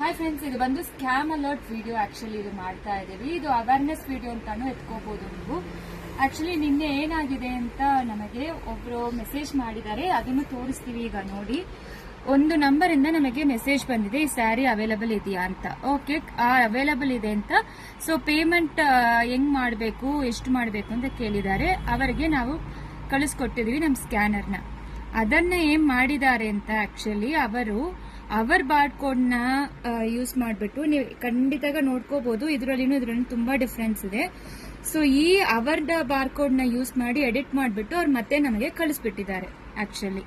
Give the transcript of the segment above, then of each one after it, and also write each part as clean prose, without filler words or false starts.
Hi friends, ಇದು ಬಂದು scam alert video. Actually ಇದು ಮಾಡ್ತಾ ಇದೀವಿ. ಇದು ಅವೇರ್ನೆಸ್ ವಿಡಿಯೋ ಅಂತಾನು ಎತ್ಕೋಬಹುದು ನೀವು. ಆಕ್ಚುಲಿ ನಿನ್ನೆ ಏನಾಗಿದೆ ಅಂತ ನಮಗೆ ಒಬ್ರು ಮೆಸೇಜ್ ಮಾಡಿದ್ದಾರೆ, ಅದನ್ನು ತೋರಿಸ್ತೀವಿ ಈಗ ನೋಡಿ. ಒಂದು ನಂಬರ್ ಇಂದ ನಮಗೆ ಮೆಸೇಜ್ ಬಂದಿದೆ, ಈ ಸ್ಯಾರಿ ಅವೈಲಬಲ್ ಇದೆಯಾ ಅಂತ. ಓಕೆ, ಅವೈಲಬಲ್ ಇದೆ ಅಂತ. ಸೊ ಪೇಮೆಂಟ್ ಹೆಂಗ್ ಮಾಡಬೇಕು, ಎಷ್ಟು ಮಾಡಬೇಕು ಅಂತ ಕೇಳಿದ್ದಾರೆ. ಅವರಿಗೆ ನಾವು ಕಳಿಸ್ಕೊಟ್ಟಿದೀವಿ ನಮ್ಮ ಸ್ಕ್ಯಾನರ್ನ. ಅದನ್ನ ಏನ್ ಮಾಡಿದ್ದಾರೆ ಅಂತ ಆಕ್ಚುಲಿ ಅವರ್ ಬಾರ್ ಕೋಡ್ ನ ಯೂಸ್ ಮಾಡಿಬಿಟ್ಟು ನೀವು ಖಂಡಿತ ನೋಡ್ಕೋಬಹುದು. ಇದರಲ್ಲಿ ತುಂಬಾ ಡಿಫ್ರೆನ್ಸ್ ಇದೆ. ಸೊ ಈ ಅವರ್ ಬಾರ್ ಕೋಡ್ ನ ಯೂಸ್ ಮಾಡಿ ಎಡಿಟ್ ಮಾಡಿಬಿಟ್ಟು ಅವ್ರು ಮತ್ತೆ ನಮಗೆ ಕಳಿಸ್ಬಿಟ್ಟಿದ್ದಾರೆ ಆಕ್ಚುಲಿ.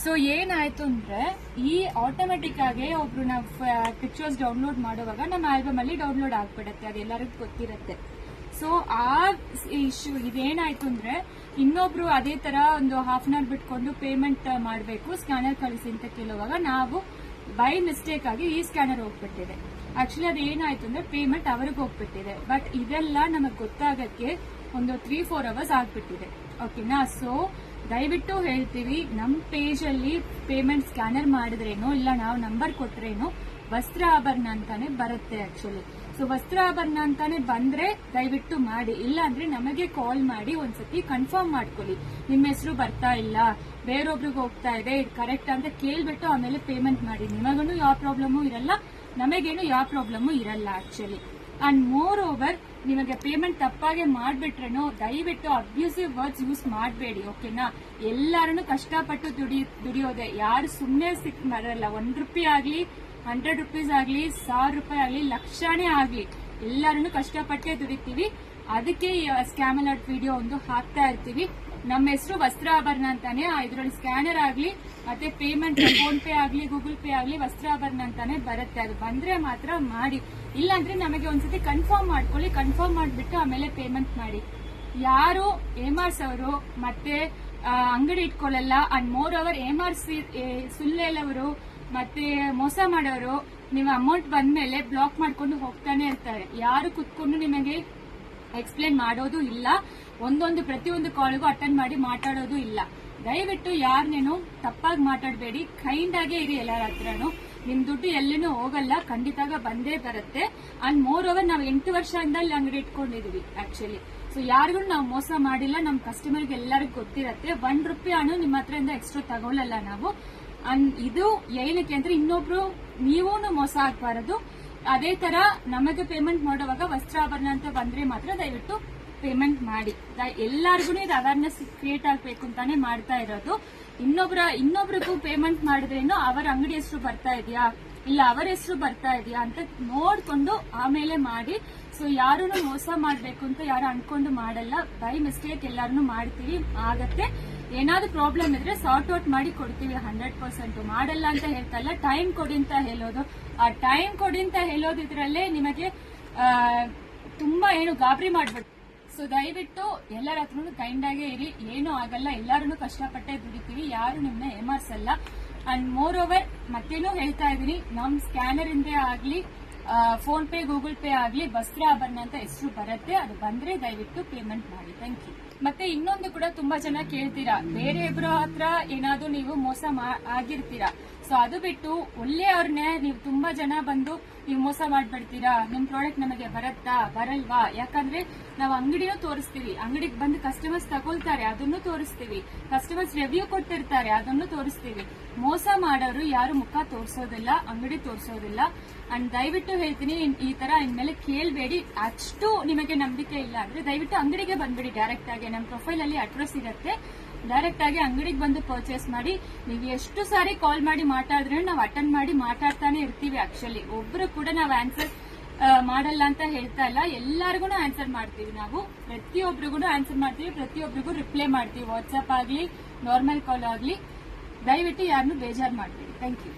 ಸೊ ಏನಾಯ್ತು ಅಂದ್ರೆ ಈ ಆಟೋಮೆಟಿಕ್ ಆಗಿ ಒಬ್ರು ನಾವು ಪಿಕ್ಚರ್ಸ್ ಡೌನ್ಲೋಡ್ ಮಾಡುವಾಗ ನಮ್ಮ ಆಲ್ಬಮ್ ಅಲ್ಲಿ ಡೌನ್ಲೋಡ್ ಆಗ್ಬಿಡುತ್ತೆ, ಅದೆಲ್ಲರಿಗೂ ಗೊತ್ತಿರುತ್ತೆ. ಸೊ ಆ ಇಶ್ಯೂ ಇದೇನಾಯ್ತು ಅಂದ್ರೆ ಇನ್ನೊಬ್ರು ಅದೇ ತರ ಒಂದು ಹಾಫ್ ಅನ್ ಅವರ್ ಬಿಟ್ಕೊಂಡು ಪೇಮೆಂಟ್ ಮಾಡಬೇಕು, ಸ್ಕ್ಯಾನರ್ ಕಳಿಸಿ ಅಂತ ಕೇಳುವಾಗ ನಾವು ಬೈ ಮಿಸ್ಟೇಕ್ ಆಗಿ ಈ ಸ್ಕ್ಯಾನರ್ ಹೋಗ್ಬಿಟ್ಟಿದೆ. ಆಕ್ಚುಲಿ ಅದು ಏನಾಯ್ತು ಅಂದ್ರೆ ಪೇಮೆಂಟ್ ಅವ್ರಿಗೆ ಹೋಗ್ಬಿಟ್ಟಿದೆ. ಬಟ್ ಇದೆಲ್ಲ ನಮಗ್ ಗೊತ್ತಾಗಕ್ಕೆ ಒಂದು 3-4 ಅವರ್ಸ್ ಆಗ್ಬಿಟ್ಟಿದೆ. ಓಕೆನಾ? ಸೊ ದಯವಿಟ್ಟು ಹೇಳ್ತೀವಿ, ನಮ್ ಪೇಜ್ ಅಲ್ಲಿ ಪೇಮೆಂಟ್ ಸ್ಕ್ಯಾನರ್ ಮಾಡಿದ್ರೇನೋ ಇಲ್ಲ ನಾವು ನಂಬರ್ ಕೊಟ್ರೇನೋ ವಸ್ತ್ರ ಆಭರಣ ಅಂತಾನೆ ಬರುತ್ತೆ ಆಕ್ಚುಲಿ. ಸೊ ವಸ್ತ್ರ ಆಭರಣ ಅಂತಾನೆ ಬಂದ್ರೆ ದಯವಿಟ್ಟು ಮಾಡಿ, ಇಲ್ಲ ಅಂದ್ರೆ ನಮಗೆ ಕಾಲ್ ಮಾಡಿ ಒಂದ್ಸತಿ ಕನ್ಫರ್ಮ್ ಮಾಡ್ಕೊಳ್ಳಿ. ನಿಮ್ಮ ಹೆಸರು ಬರ್ತಾ ಇಲ್ಲ, ಬೇರೊಬ್ರಿಗೆ ಹೋಗ್ತಾ ಇದೆ, ಇದು ಕರೆಕ್ಟ್ ಅಂತ ಕೇಳ್ಬಿಟ್ಟು ಆಮೇಲೆ ಪೇಮೆಂಟ್ ಮಾಡಿ. ನಿಮಗೂ ಯಾವ ಪ್ರಾಬ್ಲಮೂ ಇರಲ್ಲ, ನಮಗೇನು ಯಾವ ಪ್ರಾಬ್ಲಮೂ ಇರಲ್ಲ ಆಕ್ಚುಲಿ. ಅಂಡ್ ಮೋರ್ ಓವರ್ ನಿಮಗೆ ಪೇಮೆಂಟ್ ತಪ್ಪಾಗೆ ಮಾಡ್ಬಿಟ್ರೇನೋ ದಯವಿಟ್ಟು ಅಬ್ಯೂಸಿವ್ ವರ್ಡ್ಸ್ ಯೂಸ್ ಮಾಡಬೇಡಿ. ಓಕೆನಾ? ಎಲ್ಲಾರನು ಕಷ್ಟಪಟ್ಟು ದುಡಿಯೋದೆ, ಯಾರು ಸುಮ್ಮನೆ ಬರಲ್ಲ. 1 ರೂಪಾಯಿ ಆಗ್ಲಿ, 100 ರೂಪೀಸ್ ಆಗ್ಲಿ, 1000 ರೂಪಾಯಿ ಆಗ್ಲಿ, ಲಕ್ಷಾನೇ ಆಗ್ಲಿ, ಎಲ್ಲಾರನು ಕಷ್ಟಪಟ್ಟೆ ದುಡಿತೀವಿ. ಅದಕ್ಕೆ ಸ್ಕ್ಯಾಮ್ ಅಲರ್ಟ್ ವಿಡಿಯೋ ಒಂದು ಹಾಕ್ತಾ ಇರ್ತೀವಿ. ನಮ್ಮ ಹೆಸರು ವಸ್ತ್ರ ಆಭರಣ ಅಂತಾನೆ, ಇದರಲ್ಲಿ ಸ್ಕ್ಯಾನರ್ ಆಗ್ಲಿ ಮತ್ತೆ ಪೇಮೆಂಟ್ ಫೋನ್ ಪೇ ಆಗ್ಲಿ ಗೂಗಲ್ ಪೇ ಆಗ್ಲಿ ವಸ್ತ್ರ ಆಭರಣ ಅಂತಾನೆ ಬರುತ್ತೆ. ಅದು ಬಂದ್ರೆ ಮಾತ್ರ ಮಾಡಿ, ಇಲ್ಲಾಂದ್ರೆ ನಮಗೆ ಒಂದ್ಸತಿ ಕನ್ಫರ್ಮ್ ಮಾಡ್ಕೊಳ್ಳಿ. ಕನ್ಫರ್ಮ್ ಮಾಡ್ಬಿಟ್ಟು ಆಮೇಲೆ ಪೇಮೆಂಟ್ ಮಾಡಿ. ಯಾರು ಏಮಾರ್ಸೋರು ಮತ್ತೆ ಅಂಗಡಿ ಇಟ್ಕೊಳ್ಳಲ್ಲ. ಅಂಡ್ ಮೋರ್ ಓವರ್ ಏಮಾರ್ಸಿ ಸುಳ್ಳು ಹೇಳೋರು ಮತ್ತೆ ಮೋಸ ಮಾಡೋರು ನೀವು ಅಮೌಂಟ್ ಬಂದ್ಮೇಲೆ ಬ್ಲಾಕ್ ಮಾಡ್ಕೊಂಡು ಹೋಗ್ತಾನೆ ಇರ್ತಾರೆ. ಯಾರು ಕುತ್ಕೊಂಡು ನಿಮಗೆ ಎಕ್ಸ್ಪ್ಲೇನ್ ಮಾಡೋದು ಇಲ್ಲ, ಪ್ರತಿಯೊಂದು ಕಾಲ್ಗೂ ಅಟೆಂಡ್ ಮಾಡಿ ಮಾತಾಡೋದು ಇಲ್ಲ. ದಯವಿಟ್ಟು ಯಾರನ್ನೇನು ತಪ್ಪಾಗಿ ಮಾತಾಡಬೇಡಿ, ಕೈಂಡ್ ಆಗೇ ಇರಿ. ಎಲ್ಲರ ಹತ್ರನು ನಿಮ್ ದುಡ್ಡು ಎಲ್ಲಿನೂ ಹೋಗಲ್ಲ, ಖಂಡಿತ ಬಂದೇ ಬರುತ್ತೆ. ಅಂಡ್ ಮೋರ್ ಓವರ್ ನಾವು 8 ವರ್ಷದಿಂದ ಅಲ್ಲಿ ಅಂಗಡಿ ಇಟ್ಕೊಂಡಿದೀವಿ ಆಕ್ಚುಲಿ. ಸೊ ಯಾರಿಗೂ ನಾವು ಮೋಸ ಮಾಡಿಲ್ಲ, ನಮ್ ಕಸ್ಟಮರ್ಗೆ ಎಲ್ಲರಿಗೂ ಗೊತ್ತಿರತ್ತೆ. 1 ರೂಪಾಯಿ ಹಣ್ಣು ನಿಮ್ಮ ಹತ್ರದಿಂದ ಎಕ್ಸ್ಟ್ರಾ ತಗೊಳ್ಳಲ್ಲ ನಾವು. ಇದು ಏನಕ್ಕೆ ಅಂದ್ರೆ ಇನ್ನೊಬ್ರು ನೀವೂ ಮೋಸ ಆಗ್ಬಾರದು. ಅದೇ ತರ ನಮಗೆ ಪೇಮೆಂಟ್ ಮಾಡುವಾಗ ವಸ್ತ್ರಾಭರಣ ಅಂತ ಬಂದ್ರೆ ಮಾತ್ರ ದಯವಿಟ್ಟು ಪೇಮೆಂಟ್ ಮಾಡಿ. ಎಲ್ಲಾರ್ಗು ಇದು ಅವೇರ್ನೆಸ್ ಕ್ರಿಯೇಟ್ ಆಗ್ಬೇಕು ಅಂತಾನೆ ಮಾಡ್ತಾ ಇರೋದು. ಇನ್ನೊಬ್ರಿಗೂ ಪೇಮೆಂಟ್ ಮಾಡಿದ್ರೇನು ಅವರ ಅಂಗಡಿ ಹೆಸರು ಬರ್ತಾ ಇದೆಯಾ ಇಲ್ಲ ಅವರ ಹೆಸರು ಬರ್ತಾ ಇದೆಯಾ ಅಂತ ನೋಡ್ಕೊಂಡು ಆಮೇಲೆ ಮಾಡಿ. ಸೊ ಯಾರು ಮೋಸ ಮಾಡ್ಬೇಕು ಅಂತ ಯಾರು ಅನ್ಕೊಂಡು ಮಾಡಲ್ಲ, ಬೈ ಮಿಸ್ಟೇಕ್ ಎಲ್ಲಾರು ಮಾಡ್ತೀವಿ, ಆಗತ್ತೆ. ಏನಾದ್ರು ಪ್ರಾಬ್ಲಮ್ ಇದ್ರೆ ಸಾರ್ಟ್ ಔಟ್ ಮಾಡಿ ಕೊಡ್ತೀವಿ 100%. ಮಾಡಲ್ಲ ಅಂತ ಹೇಳ್ತಾ ಇಲ್ಲ, ಟೈಮ್ ಕೊಡಿ ಅಂತ ಹೇಳೋದು. ಆ ಟೈಮ್ ಕೊಡಿ ಅಂತ ಹೇಳೋದಿದ್ರಲ್ಲೇ ನಿಮಗೆ ತುಂಬಾ ಏನು ಗಾಬರಿ ಮಾಡ್ಬಿಟ್ಟು. ಸೊ ದಯವಿಟ್ಟು ಎಲ್ಲರ ಹತ್ರನು ಕೈಂಡ್ ಆಗೇ ಇರಿ, ಏನೂ ಆಗಲ್ಲ. ಎಲ್ಲಾರು ಕಷ್ಟಪಟ್ಟೆ ದುಡಿತೀವಿ, ಯಾರು ನಿಮ್ಮನ್ನ ಏಮಾರ್ಸಲ್ಲ. ಅಂಡ್ ಮೋರ್ ಓವರ್ ಮತ್ತೇನೋ ಹೇಳ್ತಾ ಇದೀನಿ, ನಮ್ ಸ್ಕ್ಯಾನರ್ ಇಂದೇ ಆಗ್ಲಿ ಫೋನ್ ಪೇ ಗೂಗಲ್ ಪೇ ಆಗ್ಲಿ ವಸ್ತ್ರ ಆಭರಣ ಅಂತ ಹೆಸರು ಬರುತ್ತೆ. ಅದು ಬಂದ್ರೆ ದಯವಿಟ್ಟು ಪೇಮೆಂಟ್ ಮಾಡಿ. Thank you. ಮತ್ತೆ ಇನ್ನೊಂದು ಕೂಡ ತುಂಬಾ ಜನ ಕೇಳ್ತೀರಾ, ಬೇರೆ ಇಬ್ಬರ ಹತ್ರ ಏನಾದ್ರು ನೀವು ಮೋಸ ಆಗಿರ್ತೀರಾ. ಸೊ ಅದು ಬಿಟ್ಟು ಒಳ್ಳೆಯವ್ರನ್ನೇ ನೀವು ತುಂಬಾ ಜನ ಬಂದು ನೀವು ಮೋಸ ಮಾಡ್ಬಿಡ್ತೀರಾ, ನಿಮ್ ಪ್ರಾಡಕ್ಟ್ ನಮಗೆ ಬರತ್ತಾ ಬರಲ್ವಾ? ಯಾಕಂದ್ರೆ ನಾವು ಅಂಗಡಿನೂ ತೋರಿಸ್ತೀವಿ, ಅಂಗಡಿಗೆ ಬಂದು ಕಸ್ಟಮರ್ಸ್ ತಗೊಳ್ತಾರೆ, ಅದನ್ನು ತೋರಿಸ್ತೀವಿ. ಕಸ್ಟಮರ್ಸ್ ರಿವ್ಯೂ ಕೊಟ್ಟಿರ್ತಾರೆ, ಅದನ್ನು ತೋರಿಸ್ತೀವಿ. ಮೋಸ ಮಾಡೋರು ಯಾರು ಮುಖ ತೋರಿಸೋದಿಲ್ಲ, ಅಂಗಡಿ ತೋರಿಸೋದಿಲ್ಲ. ಅಂಡ್ ದಯವಿಟ್ಟು ಹೇಳ್ತೀನಿ, ಈ ತರ ಇನ್ಮೇಲೆ ಕೇಳಬೇಡಿ. ಅಷ್ಟು ನಿಮಗೆ ನಂಬಿಕೆ ಇಲ್ಲ ಅಂದ್ರೆ ದಯವಿಟ್ಟು ಅಂಗಡಿಗೆ ಬಂದ್ಬಿಡಿ ಡೈರೆಕ್ಟ್ ಆಗಿ. ನಮ್ಮ ಪ್ರೊಫೈಲ್ ಅಲ್ಲಿ ಅಡ್ರೆಸ್ ಇರುತ್ತೆ, ಡೈರೆಕ್ಟ್ ಆಗಿ ಅಂಗಡಿಗೆ ಬಂದು ಪರ್ಚೇಸ್ ಮಾಡಿ. ನೀವು ಎಷ್ಟು ಸಾರಿ ಕಾಲ್ ಮಾಡಿ ಮಾತಾಡಿದ್ರೆ ನಾವು ಅಟೆಂಡ್ ಮಾಡಿ ಮಾತಾಡ್ತಾನೆ ಇರ್ತೀವಿ. ಆಕ್ಚುಲಿ ಒಬ್ರು ಕೂಡ ನಾವು ಆನ್ಸರ್ ಮಾಡಲ್ಲ ಅಂತ ಹೇಳ್ತಾ ಇಲ್ಲ, ಎಲ್ಲರಿಗೂ ಆನ್ಸರ್ ಮಾಡ್ತೀವಿ. ನಾವು ಪ್ರತಿಯೊಬ್ಬರಿಗೂ ಆನ್ಸರ್ ಮಾಡ್ತೀವಿ, ಪ್ರತಿಯೊಬ್ಬರಿಗೂ ರಿಪ್ಲೈ ಮಾಡ್ತೀವಿ. ವಾಟ್ಸ್ಆಪ್ ಆಗ್ಲಿ ನಾರ್ಮಲ್ ಕಾಲ್ ಆಗ್ಲಿ. ದಯವಿಟ್ಟು ಯಾರನ್ನು ಬೇಜಾರು ಮಾಡಬೇಡಿ. Thank you.